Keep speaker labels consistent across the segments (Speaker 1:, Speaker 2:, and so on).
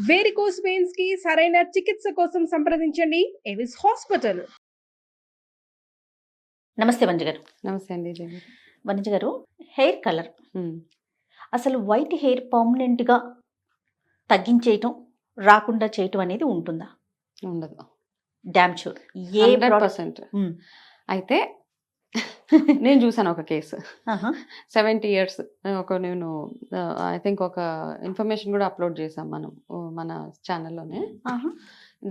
Speaker 1: Varicose veins కి సరైన చికిత్స కోసం సంప్రదించండి ఎవిస్ హాస్పిటల్.
Speaker 2: నమస్తే వనిజ గారు.
Speaker 3: నమస్తే అండి.
Speaker 2: వనిజ గారు, హెయిర్ కలర్ అసలు వైట్ హెయిర్ పర్మనెంట్గా తగ్గించేయటం, రాకుండా చేయటం అనేది ఉంటుందా?
Speaker 3: ఉండదు.
Speaker 2: Damn sure.
Speaker 3: 100%. అయితే నేను చూసాను ఒక కేసు. 70 years నేను ఐ థింక్ ఒక ఇన్ఫర్మేషన్ కూడా అప్లోడ్ చేసాం మనం మన ఛానల్లోనే.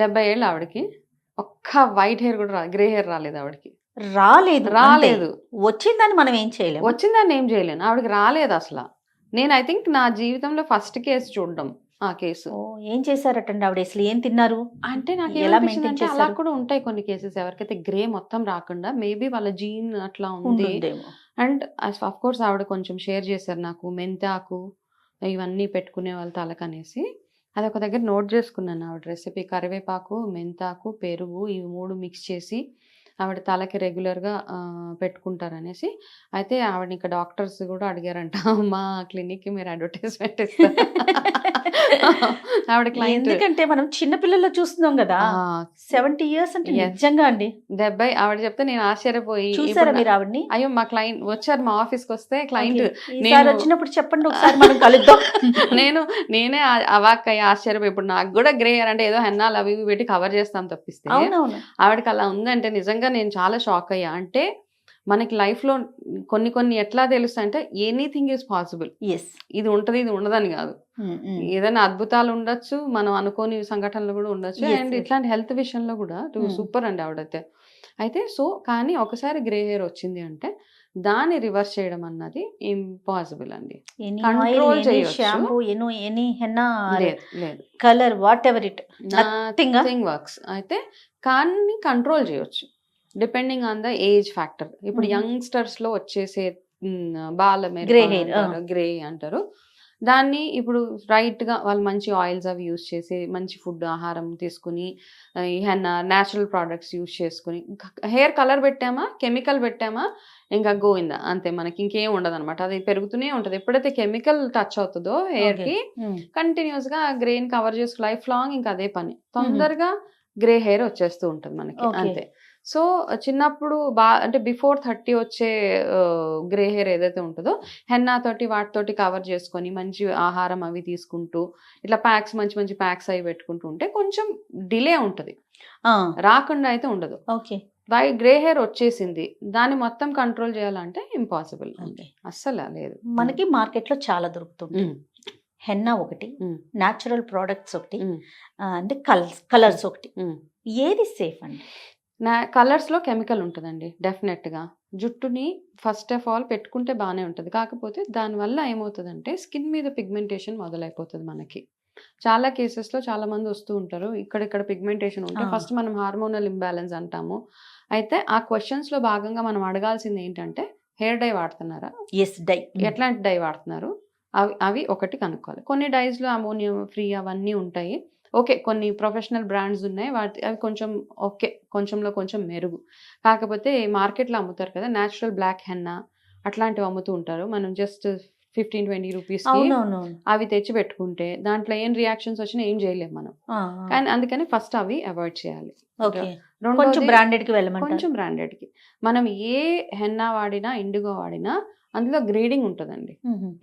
Speaker 3: 70 ఏళ్ళు ఆవిడకి ఒక్క వైట్ హెయిర్ కూడా గ్రే హెయిర్ రాలేదు ఆవిడకి. రాలేదు.
Speaker 2: వచ్చిందని మనం ఏం చేయలేము.
Speaker 3: వచ్చిందని ఏం చేయలేను. ఆవిడకి రాలేదు అసలు. నేను ఐ థింక్ నా జీవితంలో ఫస్ట్ కేసు చూడడం ఆ కేసు.
Speaker 2: ఏం చేశారటండి ఆవిడ? అసలు ఏం తిన్నారు
Speaker 3: అంటే నాకు ఎలా మెయింటైన్ అలా కూడా ఉంటాయి కొన్ని కేసెస్. ఎవరికైతే గ్రే మొత్తం రాకుండా మేబీ వాళ్ళ జీన్ అట్లా ఉంది. అండ్ ఆఫ్ కోర్స్ ఆవిడ కొంచెం షేర్ చేశారు నాకు, మెంతాకు ఇవన్నీ పెట్టుకునే వాళ్ళ తలకనేసి. అది ఒక దగ్గర నోట్ చేసుకున్నాను ఆవిడ రెసిపీ. కరివేపాకు, మెంతాకు, పెరుగు ఇవి 3 మిక్స్ చేసి ఆవిడ తలకి రెగ్యులర్గా పెట్టుకుంటారనేసి. అయితే ఆవిడ ఇంకా డాక్టర్స్ కూడా అడిగారంట, మా క్లినిక్కి మీరు అడ్వర్టైజ్మెంట్ ఇస్తారు ఆవిడ క్లయింట్.
Speaker 2: ఎందుకంటే మనం చిన్నపిల్లల్లో చూస్తున్నాం కదా. 70 years అంటే నిజంగా అండి
Speaker 3: 70. ఆవిడ చెప్తే నేను ఆశ్చర్యపోయి,
Speaker 2: చూసారా మీరు ఆవిడని?
Speaker 3: అయ్యో మా క్లయింట్ వచ్చారు మా ఆఫీస్కి వస్తే క్లయింట్
Speaker 2: వచ్చినప్పుడు చెప్పండి ఒకసారి మనం కలుద్దాం.
Speaker 3: నేనే అవాక్ అయ్యి ఆశ్చర్యపోయి, ఇప్పుడు నాకు కూడా గ్రే హెయిర్ అంటే ఏదో హెన్నాలు అవి ఇవి పెట్టి కవర్ చేస్తాం తప్పిస్తే ఆవిడకి అలా ఉందంటే నిజంగా నేను చాలా షాక్ అయ్యా. అంటే మనకి లైఫ్లో కొన్ని ఎట్లా తెలుస్తాయి అంటే ఎనీథింగ్ ఈజ్ పాసిబుల్. ఇది ఉంటుంది ఇది ఉండదని కాదు. ఏదైనా అద్భుతాలు ఉండొచ్చు, మనం అనుకోని సంఘటనలు కూడా ఉండొచ్చు. అండ్ ఇట్లాంటి హెల్త్ విషయంలో కూడా సూపర్ అండి ఆవిడైతే. అయితే కానీ ఒకసారి గ్రే హెయిర్ వచ్చింది అంటే దాన్ని రివర్స్ చేయడం అన్నది ఇంపాసిబుల్ అండి. Control
Speaker 2: colour what ever it
Speaker 3: nothing works. అయితే కానీ కంట్రోల్ చేయొచ్చు depending on the age factor. ఇప్పుడు యంగ్స్టర్స్ లో వచ్చేసే బాల గ్రే అంటారు దాన్ని. ఇప్పుడు రైట్ గా వాళ్ళు మంచి ఆయిల్స్ అవి యూజ్ చేసి మంచి ఫుడ్ ఆహారం తీసుకుని హెన్నా న్యాచురల్ ప్రోడక్ట్స్ యూజ్ చేసుకుని హెయిర్ కలర్ పెట్టామా, కెమికల్ పెట్టామా, ఇంకా గోయిందా అంతే. మనకి ఇంకేం ఉండదు అనమాట. అది పెరుగుతూనే ఉంటుంది. ఎప్పుడైతే కెమికల్ టచ్ అవుతుందో హెయిర్ కి కంటిన్యూస్ గా గ్రేని కవర్ చేసుకు లైఫ్ లాంగ్ ఇంకా అదే పని. తొందరగా గ్రే హెయిర్ వచ్చేస్తూ ఉంటుంది మనకి అంతే. సో చిన్నప్పుడు అంటే బిఫోర్ 30 వచ్చే గ్రే హెయిర్ ఏదైతే ఉంటుందో హెన్నా తోటి వాటితోటి కవర్ చేసుకొని మంచి ఆహారం అవి తీసుకుంటూ ఇట్లా ప్యాక్స్ మంచి మంచి ప్యాక్స్ అవి పెట్టుకుంటూ ఉంటే కొంచెం డిలే ఉంటుంది, రాకుండా అయితే ఉండదు. గ్రే హెయిర్ వచ్చేసింది దాన్ని మొత్తం కంట్రోల్ చేయాలంటే ఇంపాసిబుల్ అండి, అస్సలు లేదు.
Speaker 2: మనకి మార్కెట్ లో చాలా దొరుకుతుంది. హెన్నా ఒకటి, న్యాచురల్ ప్రోడక్ట్స్ ఒకటి, అంటే కలర్స్ ఒకటి. ఏది సేఫ్ అండి?
Speaker 3: కలర్స్లో కెమికల్ ఉంటుందండి డెఫినెట్గా. జుట్టుని ఫస్ట్ ఆఫ్ ఆల్ పెట్టుకుంటే బాగానే ఉంటుంది. కాకపోతే దానివల్ల ఏమవుతుందంటే స్కిన్ మీద పిగ్మెంటేషన్ మొదలైపోతుంది మనకి. చాలా కేసెస్లో చాలా మంది వస్తూ ఉంటారు, ఇక్కడిక్కడ పిగ్మెంటేషన్ ఉంటే ఫస్ట్ మనం హార్మోనల్ ఇంబ్యాలెన్స్ అంటాము. అయితే ఆ క్వశ్చన్స్లో భాగంగా మనం అడగాల్సింది ఏంటంటే హెయిర్ డై వాడుతున్నారా, ఎట్లాంటి డై వాడుతున్నారు, అవి ఒకటి కనుక్కోవాలి. కొన్ని డైస్లో అమోనియం ఫ్రీ అవన్నీ ఉంటాయి, ఓకే. కొన్ని ప్రొఫెషనల్ బ్రాండ్స్ ఉన్నాయి, అవి కొంచెం ఓకే, కొంచెంలో కొంచెం మెరుగు. కాకపోతే మార్కెట్లో అమ్ముతారు కదా న్యాచురల్ బ్లాక్ హెన్నా అట్లాంటివి అమ్ముతూ ఉంటారు. మనం జస్ట్ 15-20 రూపీస్ అవి తెచ్చి పెట్టుకుంటే దాంట్లో ఏం రియాక్షన్స్ వచ్చినా ఏం చేయలేము మనం. కానీ అందుకని ఫస్ట్ అవి అవాయిడ్ చేయాలి.
Speaker 2: కొంచెం
Speaker 3: బ్రాండెడ్కి మనం ఏ హెన్నా వాడినా ఇండిగో వాడినా అందులో గ్రేడింగ్ ఉంటుందండి.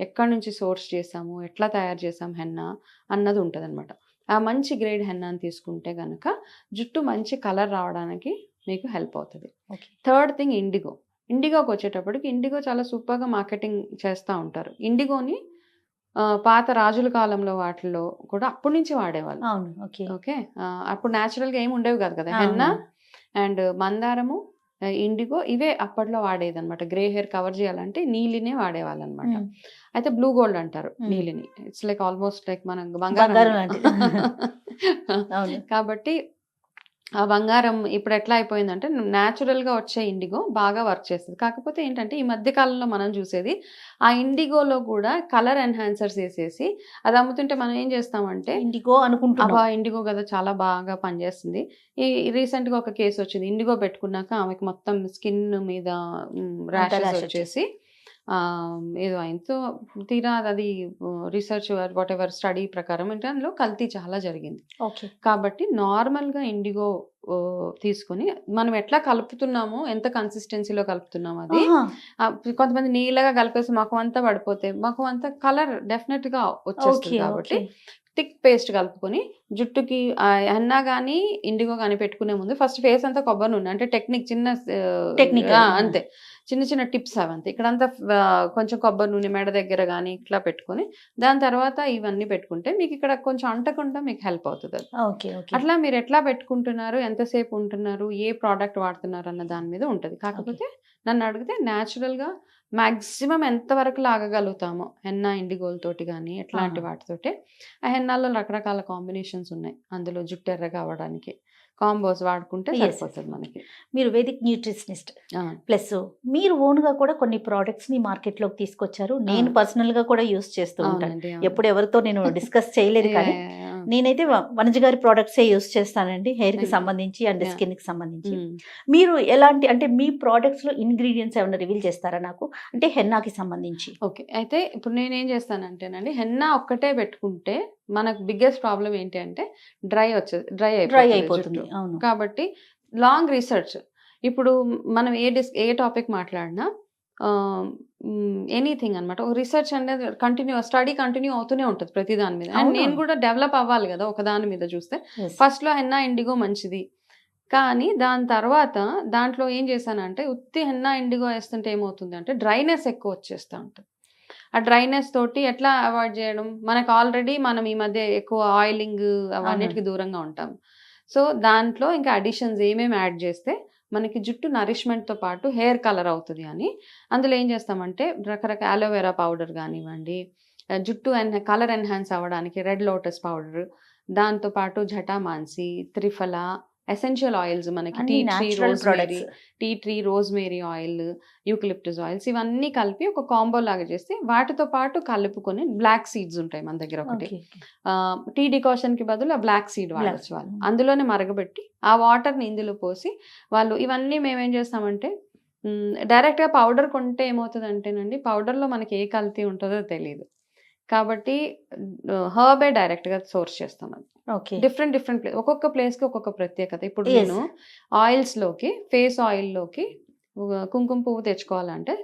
Speaker 3: ఎక్కడి నుంచి సోర్స్ చేసాము, ఎట్లా తయారు చేసాము హెన్నా అన్నది ఉంటుంది అనమాట. ఆ మంచి గ్రేడ్ హెన్నాని తీసుకుంటే కనుక జుట్టు మంచి కలర్ రావడానికి మీకు హెల్ప్ అవుతుంది. థర్డ్ థింగ్ ఇండిగోకి వచ్చేటప్పటికి ఇండిగో చాలా సూపర్గా మార్కెటింగ్ చేస్తూ ఉంటారు. ఇండిగోని పాత రాజుల కాలంలో వాటిల్లో కూడా అప్పటి నుంచి వాడేవాళ్ళు. ఓకే, అప్పుడు న్యాచురల్గా ఏమి ఉండేవి కాదు కదా. హెన్నా అండ్ మందారము, ఇండిగో ఇవే అప్పట్లో వాడేది అనమాట. గ్రే హెయిర్ కవర్ చేయాలంటే నీలినే వాడేవాళ్ళు అనమాట. అయితే బ్లూ గోల్డ్ అంటారు నీలిని. ఇట్స్ లైక్ ఆల్మోస్ట్ లైక్ మనం బంగారం కాబట్టి ఆ బంగారం ఇప్పుడు ఎట్లా అయిపోయిందంటే న్యాచురల్గా వచ్చే ఇండిగో బాగా వర్క్ చేస్తుంది. కాకపోతే ఏంటంటే ఈ మధ్య కాలంలో మనం చూసేది ఆ ఇండిగోలో కూడా కలర్ ఎన్హాన్సర్స్ వేసేసి అది అమ్ముతుంటే మనం ఏం చేస్తామంటే ఇండిగో కదా చాలా బాగా పనిచేస్తుంది. ఈ రీసెంట్గా ఒక కేసు వచ్చింది, ఇండిగో పెట్టుకున్నాక ఆమెకు మొత్తం స్కిన్ మీద ర్యాషెస్ వచ్చేసి ఏదో అయింది. సో తీరా అది రీసెర్చ్ వాట్ ఎవర్ స్టడీ ప్రకారం అంటే అందులో కల్తీ చాలా జరిగింది.
Speaker 2: ఓకే.
Speaker 3: కాబట్టి నార్మల్గా ఇండిగో తీసుకుని మనం ఎట్లా కలుపుతున్నామో, ఎంత కన్సిస్టెన్సీలో కలుపుతున్నాం అది. కొంతమంది నీళ్ళగా కలిపేసి మఖం అంతా పడిపోతే మఖం అంతా కలర్ డెఫినెట్ గా వచ్చేస్తుంది. కాబట్టి థిక్ పేస్ట్ కలుపుకొని జుట్టుకి హెన్నా కానీ ఇండిగో కానీ పెట్టుకునే ముందు ఫస్ట్ ఫేస్ అంతా కొబ్బరి నూనె, అంటే టెక్నిక్ చిన్న
Speaker 2: టెక్నిక్
Speaker 3: అంతే, చిన్న చిన్న టిప్స్ అవంతే. ఇక్కడంతా కొంచెం కొబ్బరి నూనె మెడ దగ్గర కానీ ఇట్లా పెట్టుకొని దాని తర్వాత ఇవన్నీ పెట్టుకుంటే మీకు ఇక్కడ కొంచెం అంటకుండా మీకు హెల్ప్ అవుతుంది అది. అట్లా మీరు ఎట్లా పెట్టుకుంటున్నారు, ఎంతసేపు ఉంటున్నారు, ఏ ప్రోడక్ట్ వాడుతున్నారు అన్న దాని మీద ఉంటుంది. కాకపోతే నన్ను అడిగితే న్యాచురల్గా మ్యాక్సిమం ఎంతవరకు లాగగలుగుతామో హెన్నా ఇండిగోల్ తోటి కానీ ఎట్లాంటి వాటితోటి. ఆ హెన్నాల్లో రకరకాల కాంబినేషన్స్ ఉన్నాయి, అందులో జుట్టు ఎర్రగా అవ్వడానికి కాంబోస్ వాడుకుంటే సరిపోతుంది మనకి.
Speaker 2: మీరు వేదిక్ న్యూట్రిషనిస్ట్ ప్లస్ మీరు ఓన్గా కూడా కొన్ని ప్రోడక్ట్స్ ని మార్కెట్ లోకి తీసుకొచ్చారు. నేను పర్సనల్ గా కూడా యూస్ చేస్తూ ఉంటాను. ఎప్పుడు ఎవరితో నేను డిస్కస్ చేయలేదు, కానీ నేనైతే వనజ గారి ప్రోడక్ట్స్ యూస్ చేస్తానండి, హెయిర్ కి సంబంధించి అండ్ స్కిన్ కి సంబంధించి. మీరు ఎలాంటి, అంటే మీ ప్రోడక్ట్స్ లో ఇంగ్రీడియంట్స్ ఏమైనా రివీల్ చేస్తారా నాకు, అంటే హెన్నాకి సంబంధించి?
Speaker 3: ఓకే, అయితే ఇప్పుడు నేనేం చేస్తానంటేనండి, హెన్నా ఒక్కటే పెట్టుకుంటే మనకు బిగ్గెస్ట్ ప్రాబ్లం ఏంటి అంటే డ్రై అయిపోతుంది. కాబట్టి లాంగ్ రీసెర్చ్, ఇప్పుడు మనం ఏ టాపిక్ మాట్లాడినా ఎనీథింగ్ అనమాట, ఒక రీసెర్చ్ అనేది స్టడీ కంటిన్యూ అవుతూనే ఉంటుంది ప్రతి దాని మీద. అండ్ నేను కూడా డెవలప్ అవ్వాలి కదా ఒక దాని మీద చూస్తే. ఫస్ట్ లో హెన్నా ఇండిగో మంచిది, కానీ దాని తర్వాత దాంట్లో ఏం చేశానంటే ఉత్తి హెన్నా ఇండిగో వేస్తుంటే ఏమవుతుంది అంటే డ్రైనెస్ ఎక్కువ వచ్చేస్తూ ఉంటుంది. ఆ డ్రైనెస్ తోటి ఎట్లా అవాయిడ్ చేయడం, మనకు ఆల్రెడీ మనం ఈ మధ్య ఎక్కువ ఆయిలింగ్ అవన్నిటికి దూరంగా ఉంటాం. సో దాంట్లో ఇంకా అడిషన్స్ ఏమేమి యాడ్ చేస్తే మనకి జుట్టు నరిష్మెంట్తో పాటు హెయిర్ కలర్ అవుతుంది అని అందులో ఏం చేస్తామంటే రకరకాల అలోవెరా పౌడర్ కానివ్వండి, జుట్టు కలర్ ఎన్హాన్స్ అవ్వడానికి రెడ్ లోటస్ పౌడర్, దాంతోపాటు జటామాన్సి, త్రిఫలా, ఎసెన్షియల్ ఆయిల్స్ మనకి tea tree, rosemary oil, eucalyptus oils, ఇవన్నీ కలిపి ఒక కాంబో లాగా చేస్తే వాటితో పాటు కలుపుకొని బ్లాక్ సీడ్స్ ఉంటాయి మన దగ్గర ఒకటి, టీ డికాషన్ కి బదులు ఆ బ్లాక్ సీడ్ వాడచ్చు వాళ్ళు. అందులోనే మరగబెట్టి ఆ వాటర్ని ఇందులో పోసి వాళ్ళు ఇవన్నీ మేమేం చేస్తామంటే డైరెక్ట్గా పౌడర్ కొంటే ఏమవుతుంది అంటేనండి, పౌడర్లో మనకి ఏ కల్తీ ఉంటుందో తెలియదు. కాబట్టి హర్బే డైరెక్ట్గా సోర్స్ చేస్తాం. అది డిఫరెంట్ ప్లేస్, ఒక్కొక్క ప్లేస్కి ఒక్కొక్క ప్రత్యేకత. ఇప్పుడు నేను ఆయిల్స్లోకి, ఫేస్ ఆయిల్లోకి కుంకుమ పువ్వు తెచ్చుకోవాలంటే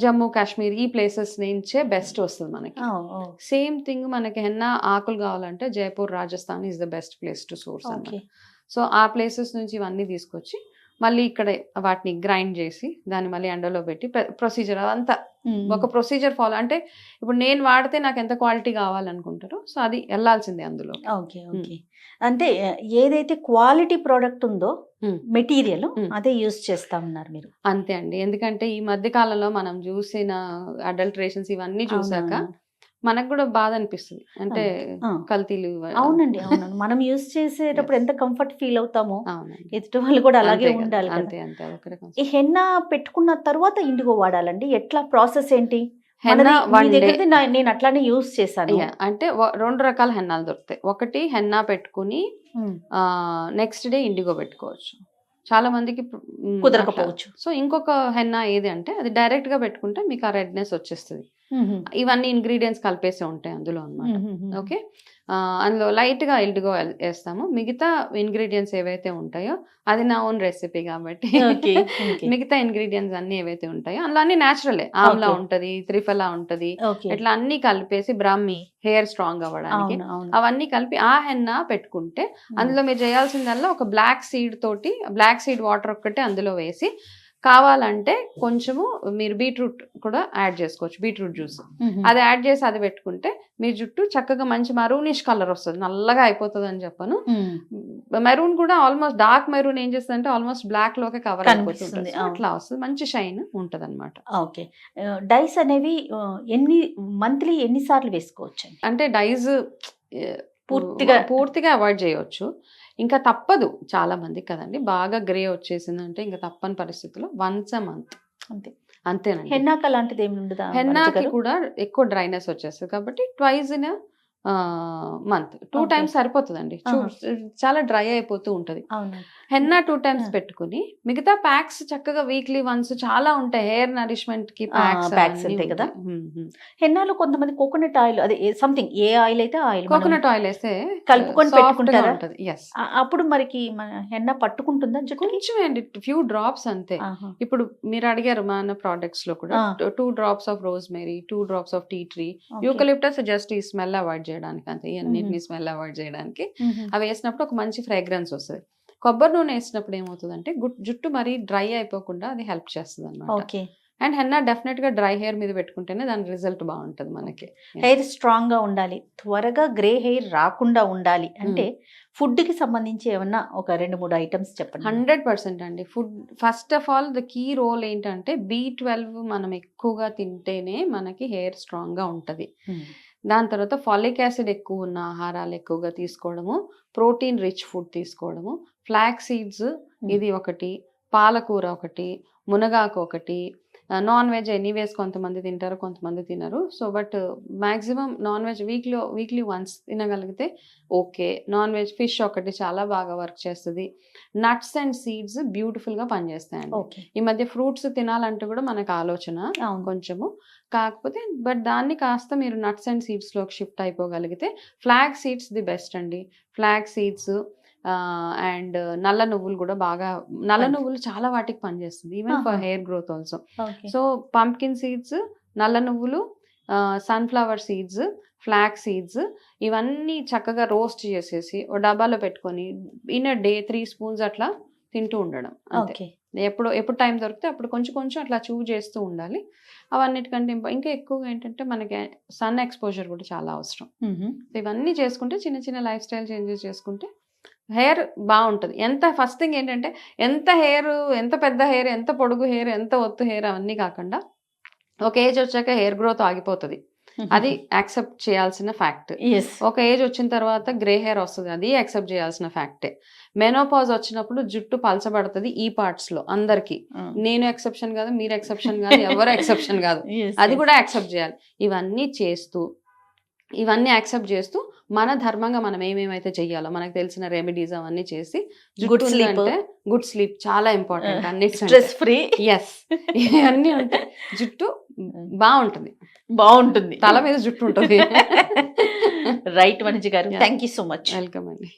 Speaker 3: జమ్మూ కాశ్మీర్ ఈ ప్లేసెస్ నుంచే బెస్ట్ వస్తుంది మనకి. సేమ్ థింగ్ మనకి హెన్నా ఆకులు కావాలంటే Jaipur, Rajasthan is the best place to source అన్నమాట. సో ఆ ప్లేసెస్ నుంచి ఇవన్నీ తీసుకొచ్చి మళ్ళీ ఇక్కడ వాటిని గ్రైండ్ చేసి దాన్ని మళ్ళీ ఎండలో పెట్టి ప్రొసీజర్ అదంతా ఒక ప్రొసీజర్ ఫాలో. అంటే ఇప్పుడు నేను వాడితే నాకు ఎంత క్వాలిటీ కావాలనుకుంటారో సో అది వెళ్ళాల్సిందే అందులో.
Speaker 2: అంటే ఏదైతే క్వాలిటీ ప్రోడక్ట్ ఉందో మెటీరియల్ అదే యూజ్ చేస్తా ఉన్నారు మీరు?
Speaker 3: అంతే అండి, ఎందుకంటే ఈ మధ్య కాలంలో మనం చూసిన అడల్టరేషన్స్ ఇవన్నీ చూసాక మనకు కూడా బాధ అనిపిస్తుంది, అంటే కల్తీలు.
Speaker 2: అవునండి, అవునండి, మనం యూజ్ చేసేటప్పుడు ఎంత కంఫర్ట్ ఫీల్ అవుతామో ఎదుటి వాళ్ళు కూడా అలాగే ఉండాలి. ఈ హెన్నా పెట్టుకున్న తర్వాత ఇండిగో వాడాలండి, ఎట్లా ప్రాసెస్ ఏంటి? నేను అట్లానే యూజ్ చేశాను.
Speaker 3: అంటే 2 రకాల హెన్నాలు దొరుకుతాయి. ఒకటి హెన్నా పెట్టుకుని నెక్స్ట్ డే ఇండిగో పెట్టుకోవచ్చు, చాలా మందికి
Speaker 2: కుదరకపోవచ్చు.
Speaker 3: సో ఇంకొక హెన్నా ఏది అంటే అది డైరెక్ట్ గా పెట్టుకుంటే మీకు ఆ రెడ్నెస్ వచ్చేస్తుంది. ఇవన్నీ ఇంగ్రీడియంట్స్ కలిపేసి ఉంటాయి అందులో అన్నమాట. ఓకే, అందులో లైట్ గా ఇండిగో వేస్తాము, మిగతా ఇంగ్రీడియంట్స్ ఏవైతే ఉంటాయో అది నా ఓన్ రెసిపీ కాబట్టి మిగతా ఇంగ్రీడియంట్స్ అన్ని ఏవైతే ఉంటాయో అందులో అన్ని న్యాచురలే. ఆమ్లా ఉంటది, త్రిఫలా ఉంటది, ఇట్లా అన్ని కలిపేసి బ్రాహ్మి హెయిర్ స్ట్రాంగ్ అవ్వడానికి అవన్నీ కలిపి ఆ హెన్నా పెట్టుకుంటే అందులో మీరు చేయాల్సిందల్లా ఒక బ్లాక్ సీడ్ వాటర్ ఒక్కటే అందులో వేసి, కావాలంటే కొంచెము మీరు బీట్రూట్ కూడా యాడ్ చేసుకోవచ్చు, బీట్రూట్ జ్యూస్ అది యాడ్ చేసి అది పెట్టుకుంటే మీ జుట్టు చక్కగా మంచి మరూనిష్ కలర్ వస్తుంది, నల్లగా అయిపోతుంది అని చెప్పను. మెరూన్ కూడా ఆల్మోస్ట్ డార్క్ మెరూన్ ఏం చేస్తుంది అంటే ఆల్మోస్ట్ బ్లాక్ లోకి కవర్ అయిపోతుంది, అట్లా వస్తుంది, మంచి షైన్ ఉంటది అనమాట.
Speaker 2: ఓకే, డైస్ అనేవి మంత్లీ ఎన్నిసార్లు వేసుకోవచ్చు? అంటే
Speaker 3: డైస్ పూర్తిగా అవాయిడ్ చేయవచ్చు, ఇంకా తప్పదు చాలా మందికి కదండి, బాగా గ్రే వచ్చేసిందంటే ఇంకా తప్పని పరిస్థితుల్లో వన్స్ a month అంతేనండి.
Speaker 2: హెన్నాకి అలాంటిది ఏమి ఉండదు,
Speaker 3: హెన్నాకి కూడా ఎక్కువ డ్రైనెస్ వచ్చేస్తుంది కాబట్టి twice in month 2
Speaker 2: Okay.
Speaker 3: Times సరిపోతుందండి. చాలా డ్రై అయిపోతూ ఉంటది.
Speaker 2: అవును.
Speaker 3: హెన్నా 2 టైమ్స్ పెట్టుకుని మిగతా ప్యాక్స్ చక్కగా వీక్లీ వన్స్ చాలా ఉంటాయి. హెయిర్ నరిష్మెంట్ కి
Speaker 2: ప్యాక్స్ ఉంటాయి కదా. హెన్నాలో కొంతమంది కోకోనట్ ఆయిల్ అదే సంథింగ్ ఏ ఆయిల్ అయితే ఆయిల్
Speaker 3: కోకోనట్ ఆయిల్ వేస్తే
Speaker 2: కలుపుకొని పెట్టుకుంటారా?
Speaker 3: ఉంటది. ఎస్,
Speaker 2: అప్పుడు మరికి మన హెన్నా పట్టుకుంటుందా జుట్టుకి?
Speaker 3: కొంచెం అండి, ఫ్యూ డ్రాప్స్ అంతే. ఇప్పుడు మీరు అడిగారు మన ప్రోడక్ట్స్ లో కూడా 2 drops of rosemary, 2 drops of tea tree, eucalyptus just ఈ స్మెల్ అవాయిడ్ చేయడానికి అంతే. ఇవన్నిటిని స్మెల్ అవాయిడ్ చేయడానికి అవి వేసినప్పుడు ఒక మంచి ఫ్రేగ్రెన్స్ వస్తుంది. కొబ్బరి నూనె వేసినప్పుడు ఏమవుతుందంటే జుట్టు మరీ డ్రై అయిపోకుండా అది హెల్ప్ చేస్తుంది అన్నమాట.
Speaker 2: ఓకే.
Speaker 3: అండ్ హెన్నా డెఫినెట్ గా డ్రై హెయిర్ మీద పెట్టుకుంటేనే దాని రిజల్ట్ బాగుంటది మనకి.
Speaker 2: హెయిర్ స్ట్రాంగ్ గా ఉండాలి, త్వరగా గ్రే హెయిర్ రాకుండా ఉండాలి అంటే ఫుడ్ కి సంబంధించి ఏమన్నా ఒక 2-3 ఐటమ్స్ చెప్పండి.
Speaker 3: 100% అండి. Food first of all the key role ఏంటంటే B12 మనం ఎక్కువగా తింటేనే మనకి హెయిర్ స్ట్రాంగ్ గా ఉంటది. దాని తర్వాత ఫాలిక్ యాసిడ్ ఎక్కువ ఉన్న ఆహారాలు ఎక్కువగా తీసుకోవడము, ప్రోటీన్ రిచ్ ఫుడ్ తీసుకోవడము, ఫ్లాక్ సీడ్స్ ఇది ఒకటి, పాలకూర ఒకటి, మునగాకు ఒకటి. నాన్ వెజ్ ఎనీవేస్ కొంతమంది తింటారు, కొంతమంది తినరు. So but maximum non veg weekly once తినగలిగితే ఓకే. నాన్ వెజ్ ఫిష్ ఒకటి చాలా బాగా వర్క్ చేస్తుంది. నట్స్ అండ్ సీడ్స్ బ్యూటిఫుల్ గా పనిచేస్తాయండి. ఈ మధ్య ఫ్రూట్స్ తినాలంటే కూడా మనకు ఆలోచన కొంచెము, కాకపోతే బట్ దాన్ని కాస్త మీరు నట్స్ అండ్ సీడ్స్ లోకి షిఫ్ట్ అయిపోగలిగితే ఫ్లాగ్ సీడ్స్ ది బెస్ట్ అండి. ఫ్లాగ్ సీడ్స్ అండ్ నల్ల నువ్వులు కూడా బాగా, నల్ల నువ్వులు చాలా వాటికి పనిచేస్తుంది, even for hair growth also. So pumpkin seeds, నల్ల నువ్వులు, సన్ఫ్లవర్ సీడ్స్, ఫ్లాక్ సీడ్స్ ఇవన్నీ చక్కగా రోస్ట్ చేసేసి ఓ డబ్బాలో పెట్టుకొని ఇన్ అ డే 3 స్పూన్స్ అట్లా తింటూ ఉండడం అంతే. ఎప్పుడు టైం దొరికితే అప్పుడు కొంచెం కొంచెం అట్లా చూ చేస్తూ ఉండాలి. అవన్నిటికంటే ఇంకా ఎక్కువగా ఏంటంటే మనకి సన్ ఎక్స్పోజర్ కూడా చాలా అవసరం. ఇవన్నీ చేసుకుంటే చిన్న చిన్న లైఫ్ స్టైల్ చేంజెస్ చేసుకుంటే హెయిర్ బాగుంటుంది. ఫస్ట్ థింగ్ ఏంటంటే ఎంత పెద్ద హెయిర్, ఎంత పొడుగు హెయిర్, ఎంత ఒత్తు హెయిర్ అవన్నీ కాకుండా ఒక ఏజ్ వచ్చాక హెయిర్ గ్రోత్ ఆగిపోతుంది, అది యాక్సెప్ట్ చేయాల్సిన ఫ్యాక్ట్. ఒక ఏజ్ వచ్చిన తర్వాత గ్రే హెయిర్ వస్తుంది, అది యాక్సెప్ట్ చేయాల్సిన ఫ్యాక్టే. మెనోపాజ్ వచ్చినప్పుడు జుట్టు పలచబడుతుంది ఈ పార్ట్స్ లో అందరికి. నేను ఎక్సెప్షన్ కాదు, మీరు ఎక్సెప్షన్ కాదు, ఎవరు ఎక్సెప్షన్ కాదు, అది కూడా యాక్సెప్ట్ చేయాలి. ఇవన్నీ యాక్సెప్ట్ చేస్తూ మన ధర్మంగా మనం ఏమేమైతే చెయ్యాలో మనకు తెలిసిన రెమెడీస్ అవన్నీ చేసి, గుడ్ స్లీప్ చాలా ఇంపార్టెంట్, అన్ని స్ట్రెస్ ఫ్రీ. ఎస్, ఇవన్నీ ఉంటాయి, జుట్టు బాగుంటుంది, తల మీద జుట్టు ఉంటుంది.
Speaker 2: రైట్ వనిజ గారు, thank you so much.
Speaker 3: Welcome అండి.